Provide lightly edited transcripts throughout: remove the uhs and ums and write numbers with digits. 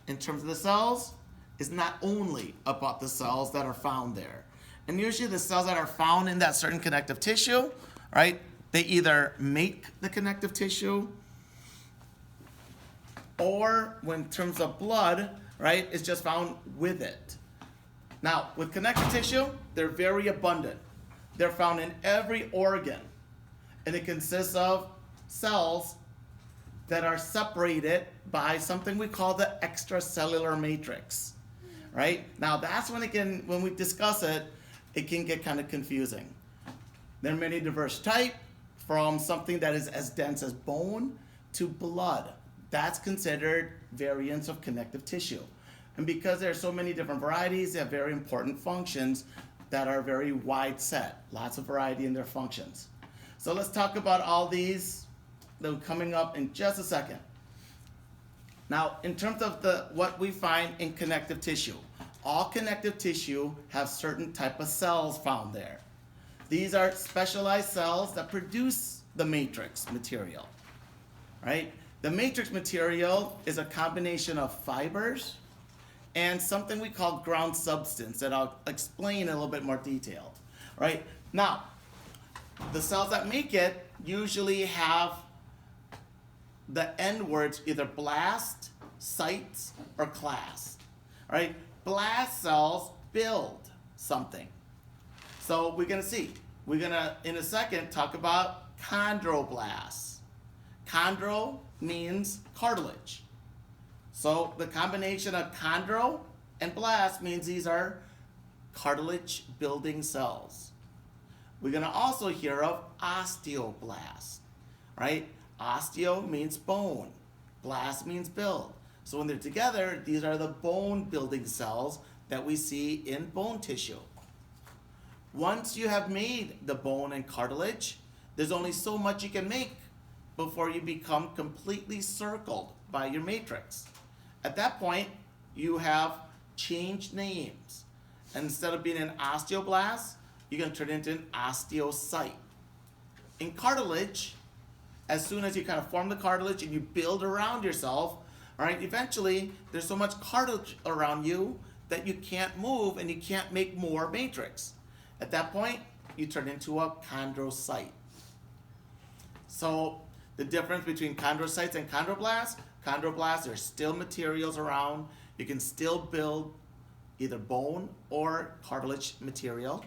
in terms of the cells is not only about the cells that are found there. And usually the cells that are found in that certain connective tissue, right, they either make the connective tissue or when in terms of blood, right, it's just found with it. Now, with connective tissue, they're very abundant. They're found in every organ. And it consists of cells that are separated by something we call the extracellular matrix. Right? Now that's when we discuss it, it can get kind of confusing. There are many diverse types, from something that is as dense as bone to blood. That's considered variants of connective tissue. And because there are so many different varieties, they have very important functions that are very wide set. Lots of variety in their functions. So let's talk about all these that are coming up in just a second. Now, in terms of what we find in connective tissue, all connective tissue have certain type of cells found there. These are specialized cells that produce the matrix material, right? The matrix material is a combination of fibers and something we call ground substance that I'll explain in a little bit more detail, right? Now, the cells that make it usually have the end words either blast, cytes, or clast, right? Blast cells build something. So we're going to see. We're going to, in a second, talk about chondroblasts. Chondro means cartilage. So the combination of chondro and blast means these are cartilage building cells. We're going to also hear of osteoblasts, right? Osteo means bone. Blast means build. So when they're together, these are the bone building cells that we see in bone tissue. Once you have made the bone and cartilage, there's only so much you can make before you become completely circled by your matrix. At that point, you have changed names. And instead of being an osteoblast, you're going to turn into an osteocyte. In cartilage, as soon as you kind of form the cartilage and you build around yourself, all right, eventually there's so much cartilage around you that you can't move and you can't make more matrix. At that point, you turn into a chondrocyte. So the difference between chondrocytes and chondroblasts, there's still materials around. You can still build either bone or cartilage material.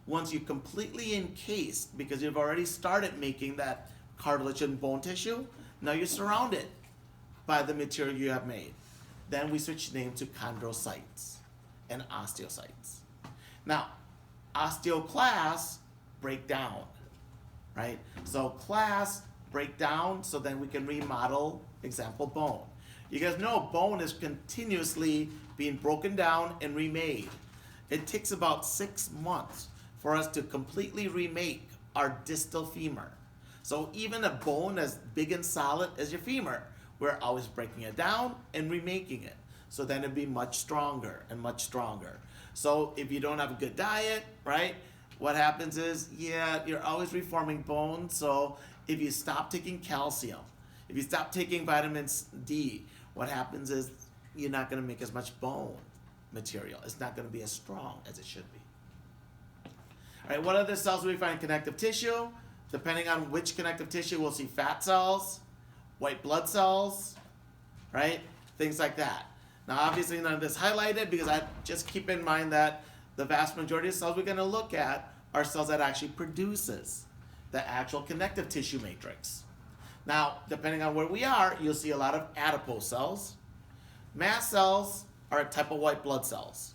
Once you completely encased, because you've already started making that cartilage and bone tissue, now you're surrounded by the material you have made. Then we switch name to chondrocytes and osteocytes. Now, osteoclasts break down, right? So clasts break down so then we can remodel, example, bone. You guys know bone is continuously being broken down and remade. It takes about 6 months for us to completely remake our distal femur. So even a bone as big and solid as your femur, we're always breaking it down and remaking it. So then it'd be much stronger and much stronger. So if you don't have a good diet, right, what happens is, you're always reforming bone. So if you stop taking calcium, if you stop taking vitamin D, what happens is you're not going to make as much bone material. It's not going to be as strong as it should be. All right, what other cells do we find in connective tissue? Depending on which connective tissue, we'll see fat cells, white blood cells, right? Things like that. Now, obviously, none of this highlighted because I just keep in mind that the vast majority of cells we're going to look at are cells that actually produces the actual connective tissue matrix. Now, depending on where we are, you'll see a lot of adipose cells. Mast cells are a type of white blood cells,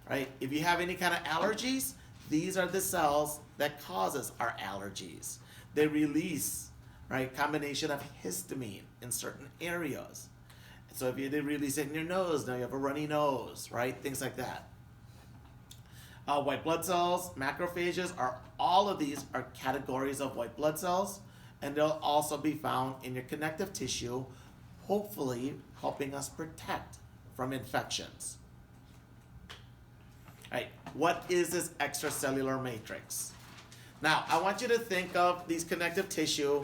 right? If you have any kind of allergies, these are the cells that causes our allergies. They release, right, combination of histamine in certain areas. So if you did release it in your nose, now you have a runny nose, right? Things like that. White blood cells, macrophages, all of these are categories of white blood cells, and they'll also be found in your connective tissue, hopefully helping us protect from infections. All right, what is this extracellular matrix? Now, I want you to think of these connective tissue.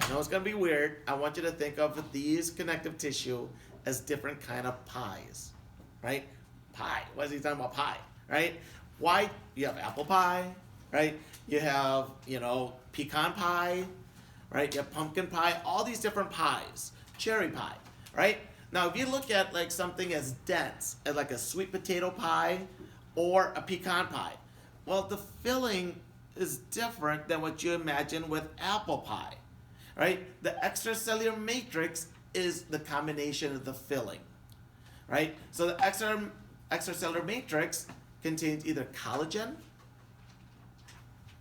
I know it's going to be weird. I want you to think of these connective tissue as different kind of pies, right? Pie. What is he talking about? Pie, right? Why? You have apple pie, right? You have, pecan pie, right? You have pumpkin pie, all these different pies. Cherry pie, right? Now, if you look at like something as dense as like a sweet potato pie or a pecan pie, well, the filling is different than what you imagine with apple pie, right? The extracellular matrix is the combination of the filling, right? So the extracellular matrix contains either collagen,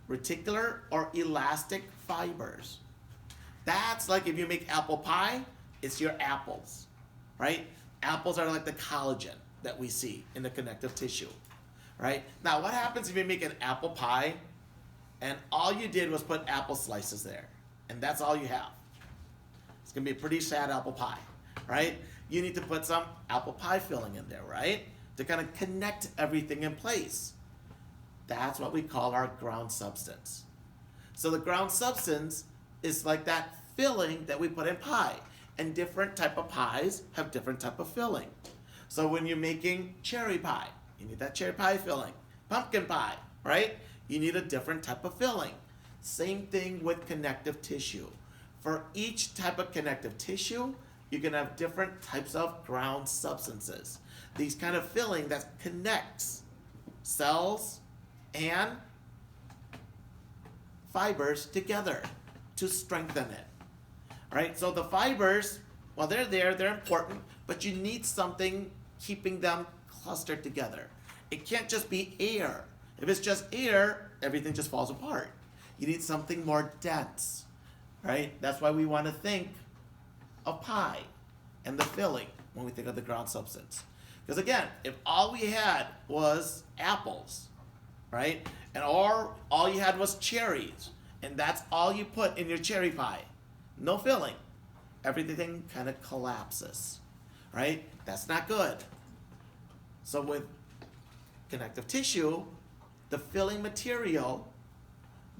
reticular, or elastic fibers. That's like if you make apple pie, it's your apples, right? Apples are like the collagen that we see in the connective tissue, right? Now, what happens if you make an apple pie and all you did was put apple slices there, and that's all you have? It's gonna be a pretty sad apple pie, right? You need to put some apple pie filling in there, right? To kind of connect everything in place. That's what we call our ground substance. So the ground substance is like that filling that we put in pie, and different type of pies have different type of filling. So when you're making cherry pie, you need that cherry pie filling. Pumpkin pie, right? You need a different type of filling. Same thing with connective tissue. For each type of connective tissue, you can have different types of ground substances. These kind of filling that connects cells and fibers together to strengthen it. Right? So the fibers, well, they're there, they're important, but you need something keeping them clustered together. It can't just be air. If it's just air, everything just falls apart. You need something more dense, right? That's why we want to think of pie and the filling when we think of the ground substance. Because again, if all we had was apples, right? And all you had was cherries, and that's all you put in your cherry pie, no filling, everything kind of collapses, right? That's not good. So with connective tissue, the filling material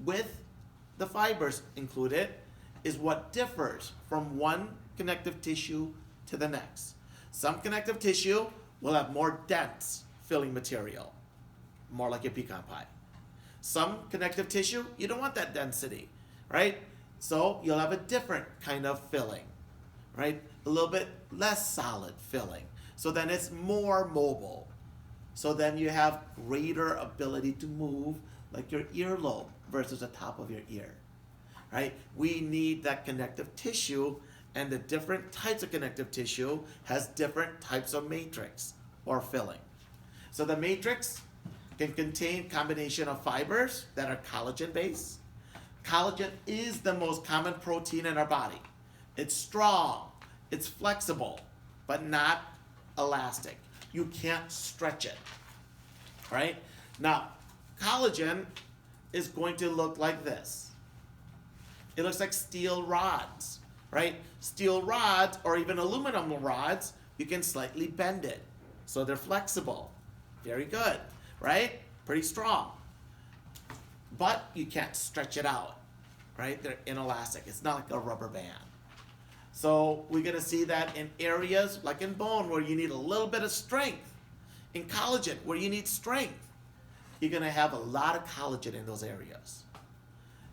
with the fibers included is what differs from one connective tissue to the next. Some connective tissue will have more dense filling material, more like a pecan pie. Some connective tissue, you don't want that density, right? So you'll have a different kind of filling, right? A little bit less solid filling. So then it's more mobile. So then you have greater ability to move, like your earlobe versus the top of your ear, right? We need that connective tissue, and the different types of connective tissue has different types of matrix or filling. So the matrix can contain combination of fibers that are collagen based. Collagen is the most common protein in our body. It's strong, it's flexible, but not elastic. You can't stretch it, right? Now, collagen is going to look like this. It looks like steel rods, right? Steel rods or even aluminum rods, you can slightly bend it. So they're flexible. Very good, right? Pretty strong. But you can't stretch it out, right? They're inelastic. It's not like a rubber band. So we're going to see that in areas like in bone where you need a little bit of strength. In collagen where you need strength, you're going to have a lot of collagen in those areas.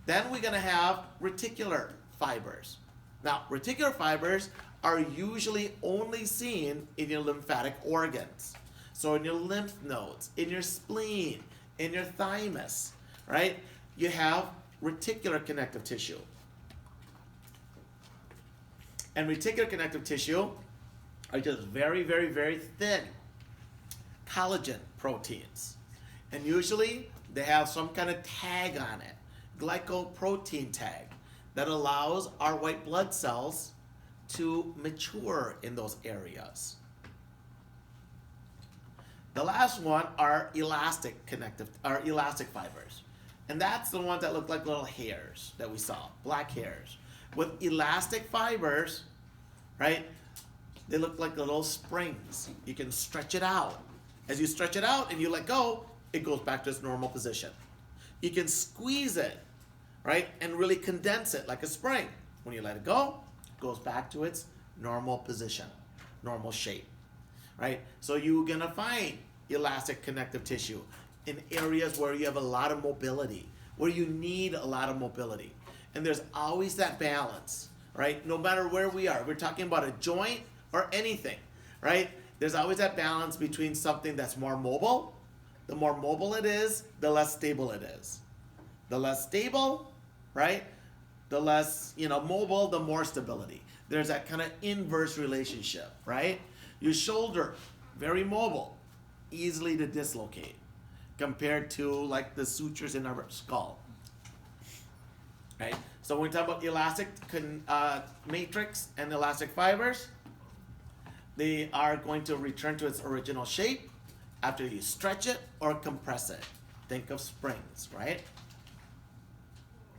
Then we're going to have reticular fibers. Now, reticular fibers are usually only seen in your lymphatic organs. So in your lymph nodes, in your spleen, in your thymus, right? You have reticular connective tissue. And reticular connective tissue are just very, very, very thin collagen proteins. And usually they have some kind of tag on it, glycoprotein tag, that allows our white blood cells to mature in those areas. The last one are elastic fibers. And that's the ones that look like little hairs that we saw, black hairs. With elastic fibers, right, they look like little springs. You can stretch it out. As you stretch it out and you let go, it goes back to its normal position. You can squeeze it, right, and really condense it like a spring. When you let it go, it goes back to its normal position. normal shape, right? So you're gonna find elastic connective tissue in areas where you have a lot of mobility, where you need a lot of mobility. And there's always that balance, right? No matter where we are, we're talking about a joint or anything, right? There's always that balance between something that's more mobile. The more mobile it is, the less stable it is. The less stable, right? The less, mobile, the more stability. There's that kind of inverse relationship, right? Your shoulder, very mobile, easily to dislocate compared to like the sutures in our skull, right? So when we talk about elastic matrix and elastic fibers, they are going to return to its original shape after you stretch it or compress it. Think of springs, right?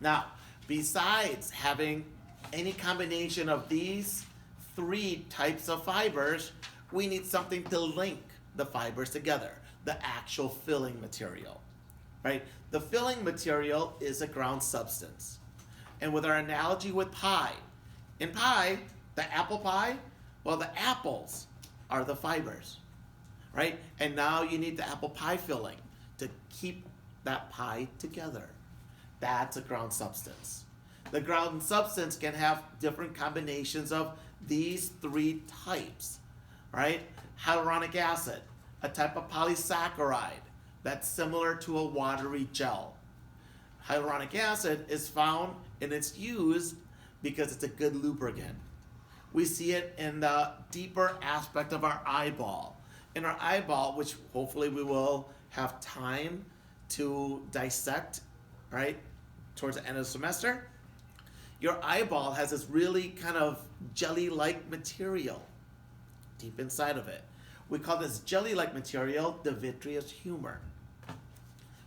Now, besides having any combination of these three types of fibers, we need something to link the fibers together, the actual filling material, right? The filling material is a ground substance. And with our analogy with pie, in pie, the apple pie, well, the apples are the fibers, right? And now you need the apple pie filling to keep that pie together. That's a ground substance. The ground substance can have different combinations of these three types, right? Hyaluronic acid, a type of polysaccharide that's similar to a watery gel. Hyaluronic acid is found and it's used because it's a good lubricant. We see it in the deeper aspect of our eyeball. In our eyeball, which hopefully we will have time to dissect, right, towards the end of the semester, your eyeball has this really kind of jelly-like material deep inside of it. We call this jelly-like material the vitreous humor.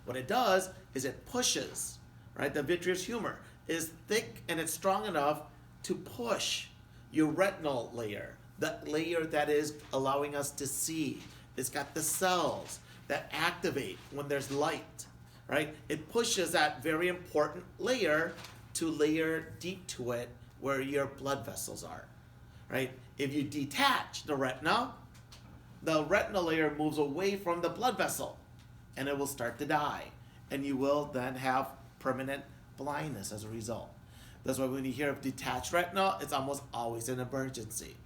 What it does is it pushes, right? The vitreous humor is thick and it's strong enough to push your retinal layer, the layer that is allowing us to see. It's got the cells that activate when there's light, right? It pushes that very important layer to layer deep to it where your blood vessels are, right? If you detach the retina layer moves away from the blood vessel and it will start to die. And you will then have permanent blindness as a result. That's why when you hear of detached retina, it's almost always an emergency,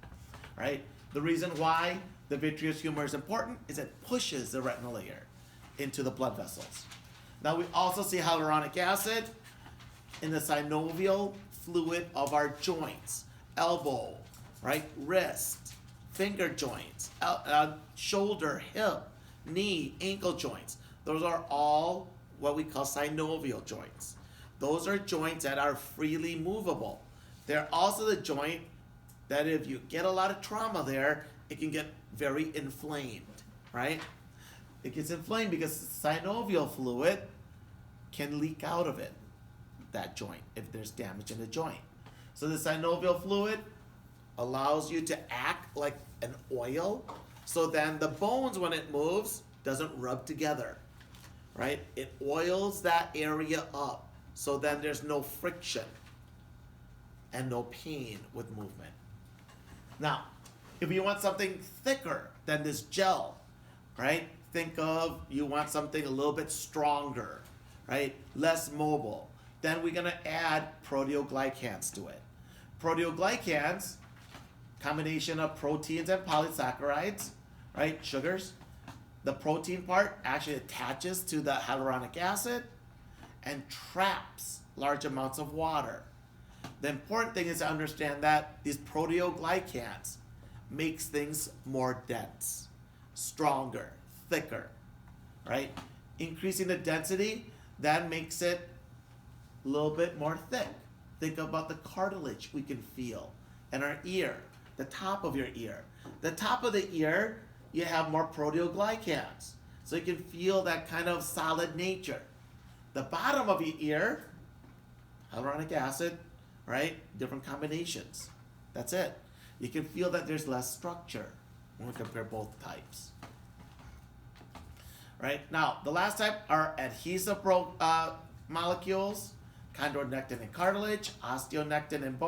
right? The reason why the vitreous humor is important is it pushes the retinal layer into the blood vessels. Now we also see hyaluronic acid in the synovial fluid of our joints, elbow, right, wrist, finger joints, shoulder, hip, knee, ankle joints. Those are all what we call synovial joints. Those are joints that are freely movable. They're also the joint that if you get a lot of trauma there, it can get very inflamed, right? It gets inflamed because synovial fluid can leak out of it, that joint, if there's damage in the joint. So the synovial fluid allows you to act like an oil, so then the bones, when it moves, doesn't rub together, right? It oils that area up, so then there's no friction and no pain with movement. Now, if you want something thicker than this gel, right? Think of you want something a little bit stronger, right? Less mobile. Then we're gonna add proteoglycans to it. Proteoglycans, combination of proteins and polysaccharides, right? Sugars. The protein part actually attaches to the hyaluronic acid and traps large amounts of water. The important thing is to understand that these proteoglycans makes things more dense, stronger, thicker, right? Increasing the density, that makes it a little bit more thick. Think about the cartilage we can feel in our ear, the top of your ear. The top of the ear, you have more proteoglycans, so you can feel that kind of solid nature. The bottom of your ear, hyaluronic acid, right? Different combinations. That's it. You can feel that there's less structure when we compare both types. Right? Now, the last type are adhesive molecules, chondronectin and cartilage, osteonectin and bone.